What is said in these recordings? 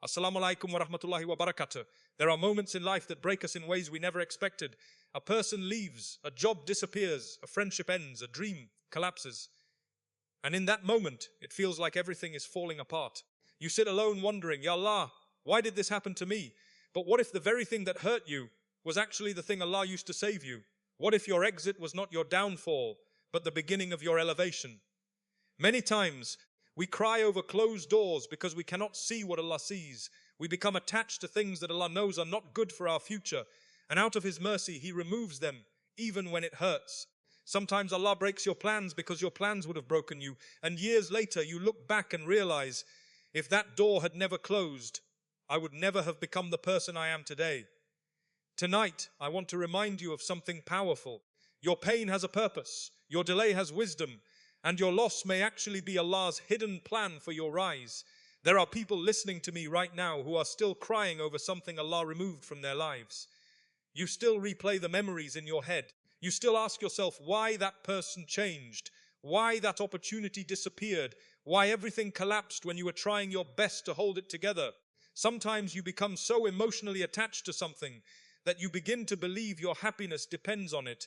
Assalamu alaikum wa rahmatullahi wa barakatuh. There are moments in life that break us in ways we never expected. A person leaves, a job disappears, a friendship ends, a dream collapses. And in that moment, it feels like everything is falling apart. You sit alone wondering, Ya Allah, why did this happen to me? But what if the very thing that hurt you was actually the thing Allah used to save you? What if your exit was not your downfall, but the beginning of your elevation? Many times, we cry over closed doors because we cannot see what Allah sees. We become attached to things that Allah knows are not good for our future, and out of His mercy, He removes them, even when it hurts. Sometimes Allah breaks your plans because your plans would have broken you, and years later you look back and realize, if that door had never closed, I would never have become the person I am today. Tonight, I want to remind you of something powerful. Your pain has a purpose, your delay has wisdom, and your loss may actually be Allah's hidden plan for your rise. There are people listening to me right now who are still crying over something Allah removed from their lives. You still replay the memories in your head. You still ask yourself why that person changed, why that opportunity disappeared, why everything collapsed when you were trying your best to hold it together. Sometimes you become so emotionally attached to something that you begin to believe your happiness depends on it.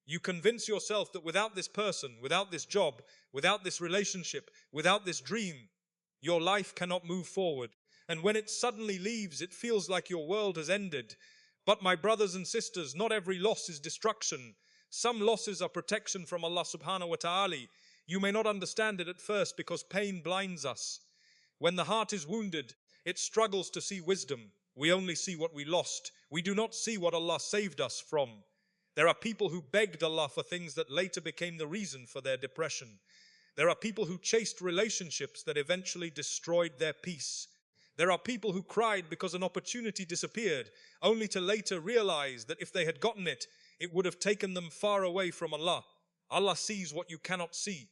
You convince yourself that without this person, without this job, without this relationship, without this dream, your life cannot move forward. And when it suddenly leaves, it feels like your world has ended. But my brothers and sisters, not every loss is destruction. Some losses are protection from Allah Subhanahu wa Ta'ala. You may not understand it at first because pain blinds us. When the heart is wounded, it struggles to see wisdom. We only see what we lost. We do not see what Allah saved us from. There are people who begged Allah for things that later became the reason for their depression. There are people who chased relationships that eventually destroyed their peace. There are people who cried because an opportunity disappeared, only to later realize that if they had gotten it, it would have taken them far away from Allah. Allah sees what you cannot see.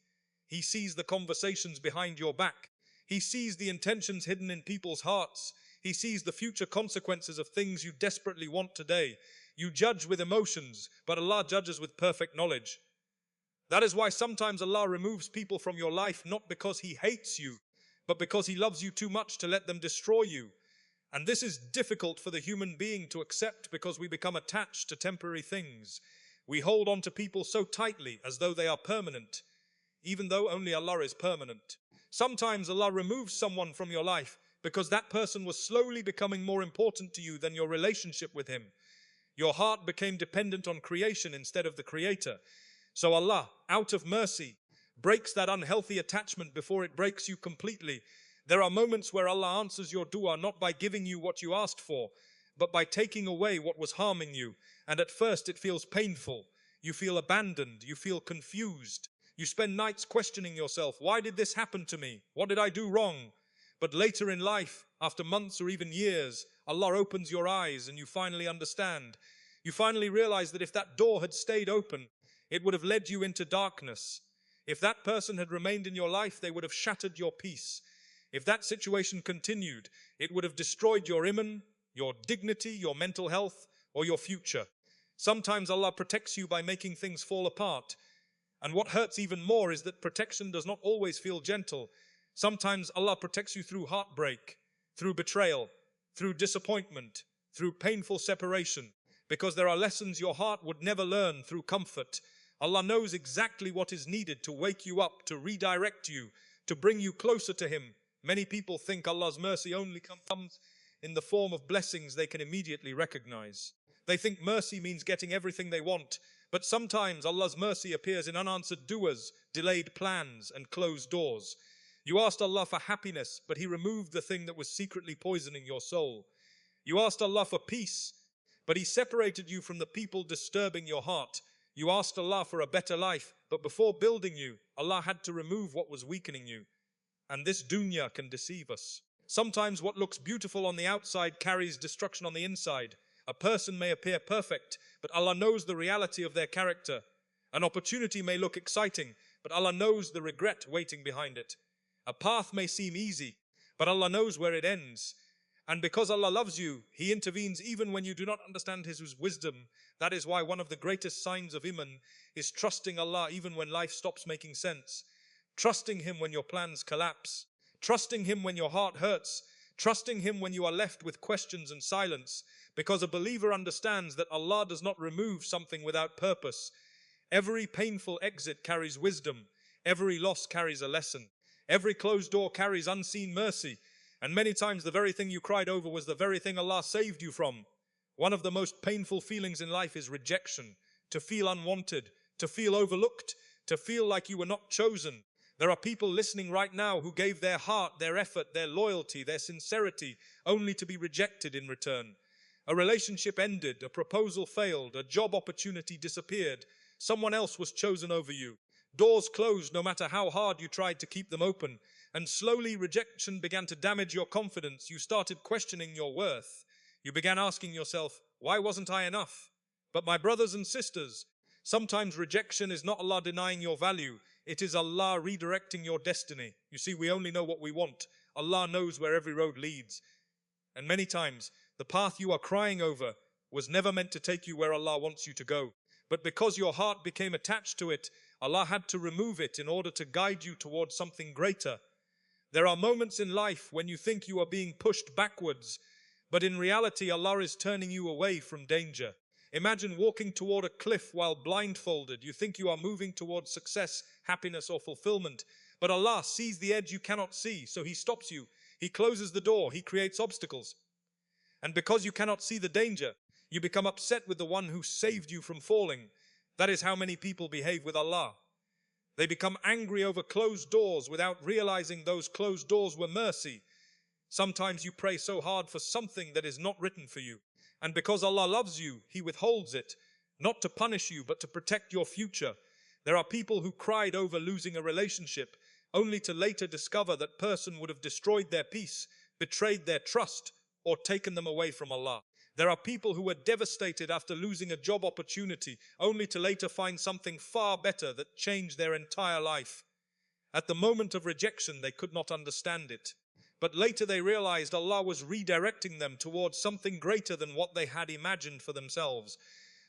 He sees the conversations behind your back. He sees the intentions hidden in people's hearts. He sees the future consequences of things you desperately want today. You judge with emotions, but Allah judges with perfect knowledge. That is why sometimes Allah removes people from your life not because He hates you, but because He loves you too much to let them destroy you. And this is difficult for the human being to accept because we become attached to temporary things. We hold on to people so tightly as though they are permanent, even though only Allah is permanent. Sometimes Allah removes someone from your life because that person was slowly becoming more important to you than your relationship with Him. Your heart became dependent on creation instead of the Creator. So Allah, out of mercy, breaks that unhealthy attachment before it breaks you completely. There are moments where Allah answers your dua not by giving you what you asked for, but by taking away what was harming you. And at first it feels painful. You feel abandoned. You feel confused. You spend nights questioning yourself. Why did this happen to me? What did I do wrong? But later in life, after months or even years, Allah opens your eyes and you finally understand. You finally realize that if that door had stayed open, it would have led you into darkness. If that person had remained in your life, they would have shattered your peace. If that situation continued, it would have destroyed your iman, your dignity, your mental health, or your future. Sometimes Allah protects you by making things fall apart. And what hurts even more is that protection does not always feel gentle. Sometimes Allah protects you through heartbreak, through betrayal, through disappointment, through painful separation, because there are lessons your heart would never learn through comfort. Allah knows exactly what is needed to wake you up, to redirect you, to bring you closer to Him. Many people think Allah's mercy only comes in the form of blessings they can immediately recognize. They think mercy means getting everything they want, but sometimes Allah's mercy appears in unanswered du'as, delayed plans, and closed doors. You asked Allah for happiness, but He removed the thing that was secretly poisoning your soul. You asked Allah for peace, but He separated you from the people disturbing your heart. You asked Allah for a better life, but before building you, Allah had to remove what was weakening you. And this dunya can deceive us. Sometimes what looks beautiful on the outside carries destruction on the inside. A person may appear perfect, but Allah knows the reality of their character. An opportunity may look exciting, but Allah knows the regret waiting behind it. A path may seem easy, but Allah knows where it ends. And because Allah loves you, He intervenes even when you do not understand His wisdom. That is why one of the greatest signs of iman is trusting Allah even when life stops making sense. Trusting Him when your plans collapse. Trusting Him when your heart hurts. trusting Him when you are left with questions and silence, because a believer understands that Allah does not remove something without purpose. Every painful exit carries wisdom. Every loss carries a lesson. Every closed door carries unseen mercy. And many times the very thing you cried over was the very thing Allah saved you from. One of the most painful feelings in life is rejection. To feel unwanted, to feel overlooked, to feel like you were not chosen. There are people listening right now who gave their heart, their effort, their loyalty, their sincerity, only to be rejected in return. A relationship ended, a proposal failed, a job opportunity disappeared. Someone else was chosen over you. Doors closed no matter how hard you tried to keep them open. And slowly rejection began to damage your confidence. You started questioning your worth. You began asking yourself, why wasn't I enough? But my brothers and sisters, sometimes rejection is not Allah denying your value. It is Allah redirecting your destiny. You see, we only know what we want. Allah knows where every road leads. And many times, the path you are crying over was never meant to take you where Allah wants you to go. But because your heart became attached to it, Allah had to remove it in order to guide you towards something greater. There are moments in life when you think you are being pushed backwards, but in reality Allah is turning you away from danger. Imagine walking toward a cliff while blindfolded. You think you are moving towards success, happiness, or fulfillment, but Allah sees the edge you cannot see, so He stops you. He closes the door. He creates obstacles. And because you cannot see the danger, you become upset with the one who saved you from falling. That is how many people behave with Allah. They become angry over closed doors without realizing those closed doors were mercy. Sometimes you pray so hard for something that is not written for you. And because Allah loves you, He withholds it, not to punish you, but to protect your future. There are people who cried over losing a relationship, only to later discover that person would have destroyed their peace, betrayed their trust, or taken them away from Allah. There are people who were devastated after losing a job opportunity, only to later find something far better that changed their entire life. At the moment of rejection, they could not understand it. But later they realized Allah was redirecting them towards something greater than what they had imagined for themselves.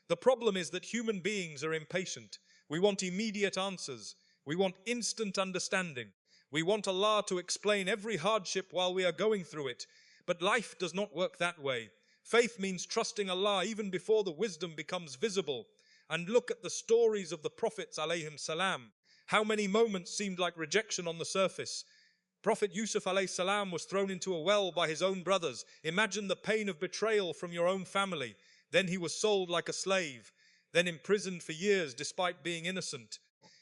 The problem is that human beings are impatient. We want immediate answers. We want instant understanding. We want Allah to explain every hardship while we are going through it. But life does not work that way. Faith means trusting Allah even before the wisdom becomes visible. And look at the stories of the prophets alayhim salam. How many moments seemed like rejection on the surface. Prophet Yusuf alayhi salam was thrown into a well by his own brothers. Imagine the pain of betrayal from your own family. Then he was sold like a slave. Then imprisoned for years despite being innocent.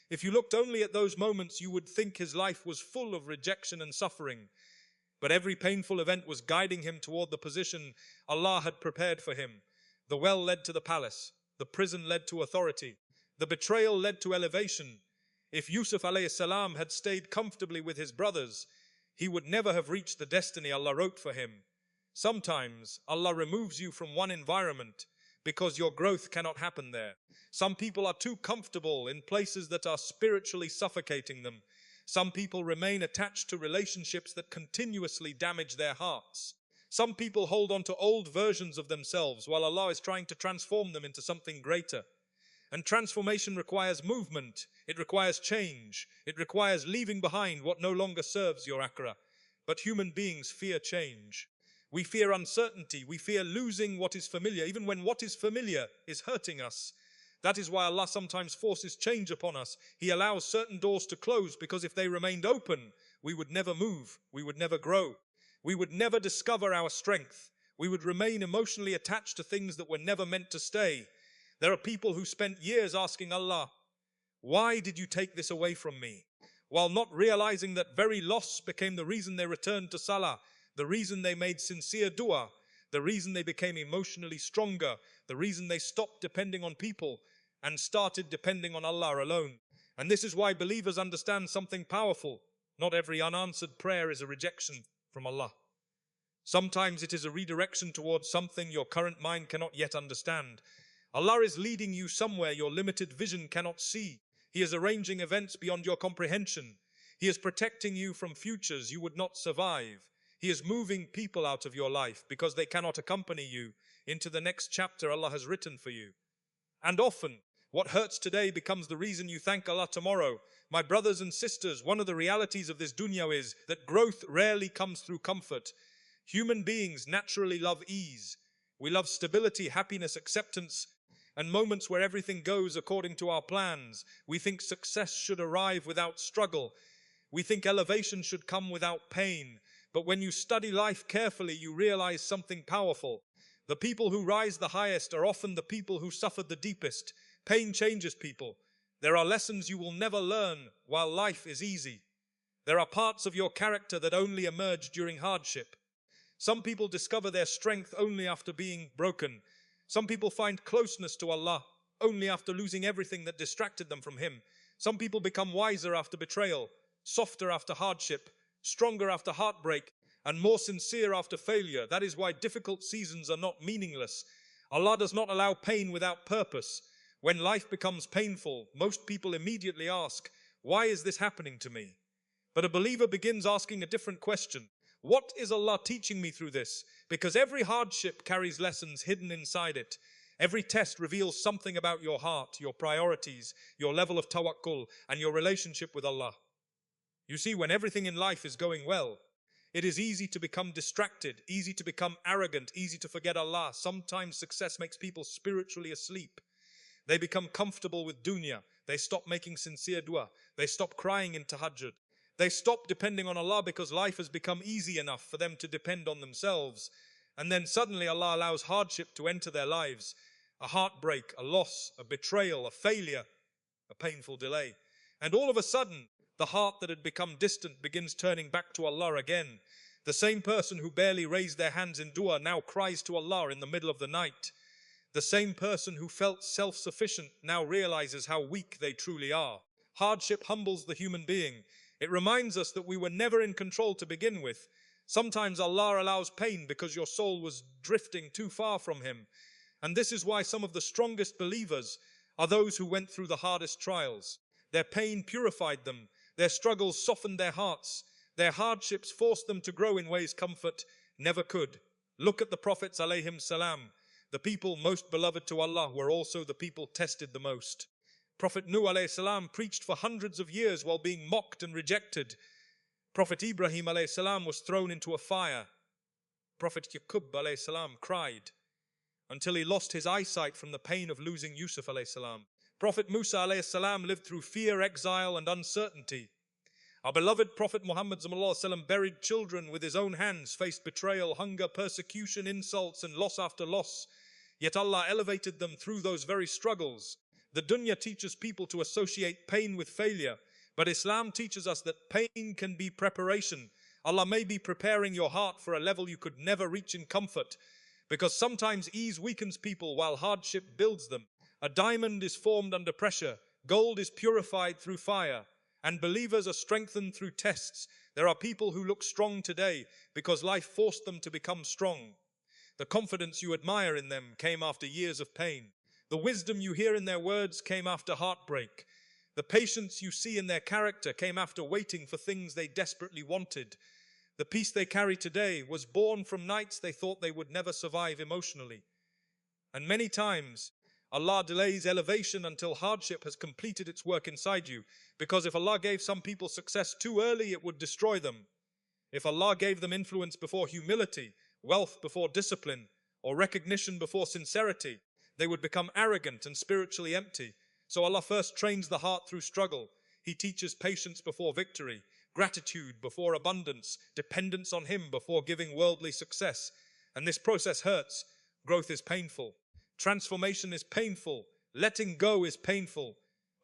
If you looked only at those moments, you would think his life was full of rejection and suffering. But every painful event was guiding him toward the position Allah had prepared for him. The well led to the palace. The prison led to authority. The betrayal led to elevation. If Yusuf alayhi salam had stayed comfortably with his brothers, he would never have reached the destiny Allah wrote for him. Sometimes Allah removes you from one environment because your growth cannot happen there. Some people are too comfortable in places that are spiritually suffocating them. Some people remain attached to relationships that continuously damage their hearts. Some people hold on to old versions of themselves while Allah is trying to transform them into something greater. And transformation requires movement. It requires change. It requires leaving behind what no longer serves your akhirah. But human beings fear change. We fear uncertainty. We fear losing what is familiar, even when what is familiar is hurting us. That is why Allah sometimes forces change upon us. He allows certain doors to close because if they remained open, we would never move. We would never grow. We would never discover our strength. We would remain emotionally attached to things that were never meant to stay. There are people who spent years asking Allah, why did you take this away from me? While not realizing that very loss became the reason they returned to Salah, the reason they made sincere dua, the reason they became emotionally stronger, the reason they stopped depending on people and started depending on Allah alone. And this is why believers understand something powerful. Not every unanswered prayer is a rejection from Allah. Sometimes it is a redirection towards something your current mind cannot yet understand. Allah is leading you somewhere your limited vision cannot see. He is arranging events beyond your comprehension. He is protecting you from futures you would not survive. He is moving people out of your life because they cannot accompany you into the next chapter Allah has written for you. And often, what hurts today becomes the reason you thank Allah tomorrow. My brothers and sisters, one of the realities of this dunya is that growth rarely comes through comfort. Human beings naturally love ease. We love stability, happiness, acceptance, and moments where everything goes according to our plans. We think success should arrive without struggle. We think elevation should come without pain. But when you study life carefully, you realize something powerful. The people who rise the highest are often the people who suffered the deepest. Pain changes people. There are lessons you will never learn while life is easy. There are parts of your character that only emerge during hardship. Some people discover their strength only after being broken. Some people find closeness to Allah only after losing everything that distracted them from Him. Some people become wiser after betrayal, softer after hardship, stronger after heartbreak, and more sincere after failure. That is why difficult seasons are not meaningless. Allah does not allow pain without purpose. When life becomes painful, most people immediately ask, why is this happening to me? But a believer begins asking a different question. What is Allah teaching me through this? Because every hardship carries lessons hidden inside it. Every test reveals something about your heart, your priorities, your level of tawakkul, and your relationship with Allah. You see, when everything in life is going well, it is easy to become distracted, easy to become arrogant, easy to forget Allah. Sometimes success makes people spiritually asleep. They become comfortable with dunya. They stop making sincere dua. They stop crying in tahajjud. They stop depending on Allah because life has become easy enough for them to depend on themselves. And then suddenly Allah allows hardship to enter their lives. A heartbreak, a loss, a betrayal, a failure, a painful delay. And all of a sudden, the heart that had become distant begins turning back to Allah again. The same person who barely raised their hands in dua now cries to Allah in the middle of the night. The same person who felt self-sufficient now realizes how weak they truly are. Hardship humbles the human being. It reminds us that we were never in control to begin with. Sometimes Allah allows pain because your soul was drifting too far from Him. And this is why some of the strongest believers are those who went through the hardest trials. Their pain purified them. Their struggles softened their hearts. Their hardships forced them to grow in ways comfort never could. Look at the prophets alayhim salam. The people most beloved to Allah were also the people tested the most. Prophet Nuh alayhi salam preached for hundreds of years while being mocked and rejected. Prophet Ibrahim alayhi salam was thrown into a fire. Prophet Yaqub alayhi salam cried until he lost his eyesight from the pain of losing Yusuf alayhi salam. Prophet Musa alayhi salam lived through fear, exile, and uncertainty. Our beloved Prophet Muhammad buried children with his own hands, faced betrayal, hunger, persecution, insults, and loss after loss. Yet Allah elevated them through those very struggles. The dunya teaches people to associate pain with failure, but Islam teaches us that pain can be preparation. Allah may be preparing your heart for a level you could never reach in comfort, because sometimes ease weakens people while hardship builds them. A diamond is formed under pressure, gold is purified through fire, and believers are strengthened through tests. There are people who look strong today because life forced them to become strong. The confidence you admire in them came after years of pain. The wisdom you hear in their words came after heartbreak. The patience you see in their character came after waiting for things they desperately wanted. The peace they carry today was born from nights they thought they would never survive emotionally. And many times, Allah delays elevation until hardship has completed its work inside you, because if Allah gave some people success too early, it would destroy them. If Allah gave them influence before humility, wealth before discipline, or recognition before sincerity, they would become arrogant and spiritually empty. So Allah first trains the heart through struggle. He teaches patience before victory, gratitude before abundance, dependence on Him before giving worldly success. And this process hurts. Growth is painful. Transformation is painful. Letting go is painful.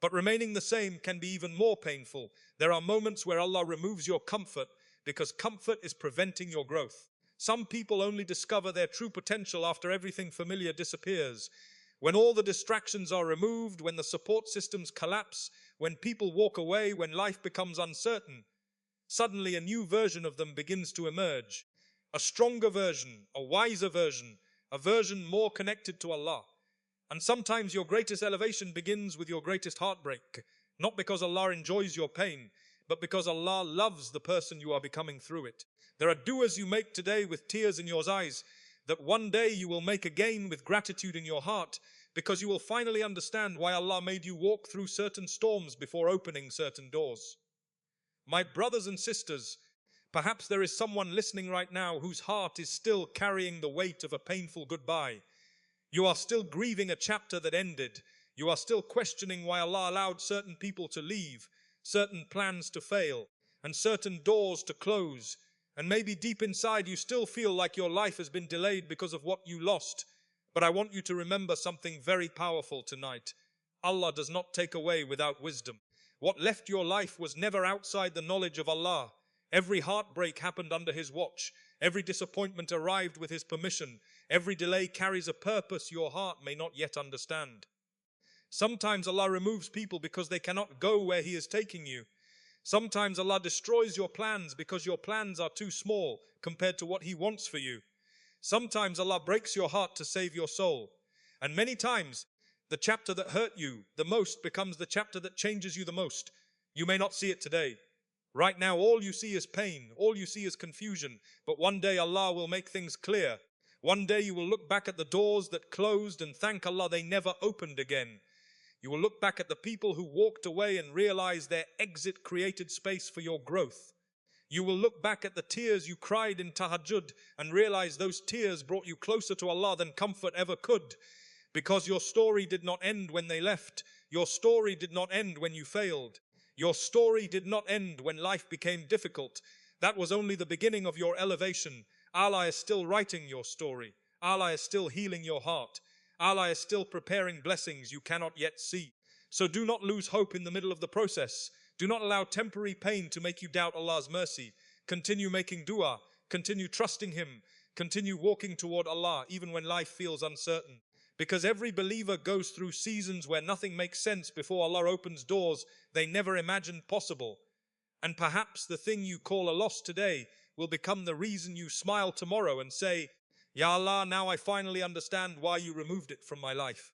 But remaining the same can be even more painful. There are moments where Allah removes your comfort because comfort is preventing your growth. Some people only discover their true potential after everything familiar disappears. When all the distractions are removed, when the support systems collapse, when people walk away, when life becomes uncertain, suddenly a new version of them begins to emerge. A stronger version, a wiser version, a version more connected to Allah. And sometimes your greatest elevation begins with your greatest heartbreak, not because Allah enjoys your pain, but because Allah loves the person you are becoming through it. There are duas you make today with tears in your eyes that one day you will make again with gratitude in your heart, because you will finally understand why Allah made you walk through certain storms before opening certain doors. My brothers and sisters, Perhaps there is someone listening right now whose heart is still carrying the weight of a painful goodbye. You are still grieving a chapter that ended. You are still questioning why Allah allowed certain people to leave, certain plans to fail, and certain doors to close. And maybe deep inside you still feel like your life has been delayed because of what you lost. But I want you to remember something very powerful tonight. Allah does not take away without wisdom. What left your life was never outside the knowledge of Allah. Every heartbreak happened under His watch. Every disappointment arrived with His permission. Every delay carries a purpose your heart may not yet understand. Sometimes Allah removes people because they cannot go where He is taking you. Sometimes Allah destroys your plans because your plans are too small compared to what He wants for you. Sometimes Allah breaks your heart to save your soul. And many times, the chapter that hurt you the most becomes the chapter that changes you the most. You may not see it today. Right now, all you see is pain. All you see is confusion. But one day Allah will make things clear. One day you will look back at the doors that closed and thank Allah they never opened again. You will look back at the people who walked away and realize their exit created space for your growth. You will look back at the tears you cried in tahajjud and realize those tears brought you closer to Allah than comfort ever could. Because your story did not end when they left. Your story did not end when you failed. Your story did not end when life became difficult. That was only the beginning of your elevation. Allah is still writing your story. Allah is still healing your heart. Allah is still preparing blessings you cannot yet see. So do not lose hope in the middle of the process. Do not allow temporary pain to make you doubt Allah's mercy. Continue making dua. Continue trusting Him. Continue walking toward Allah even when life feels uncertain. Because every believer goes through seasons where nothing makes sense before Allah opens doors they never imagined possible. And perhaps the thing you call a loss today will become the reason you smile tomorrow and say, Ya Allah, now I finally understand why you removed it from my life.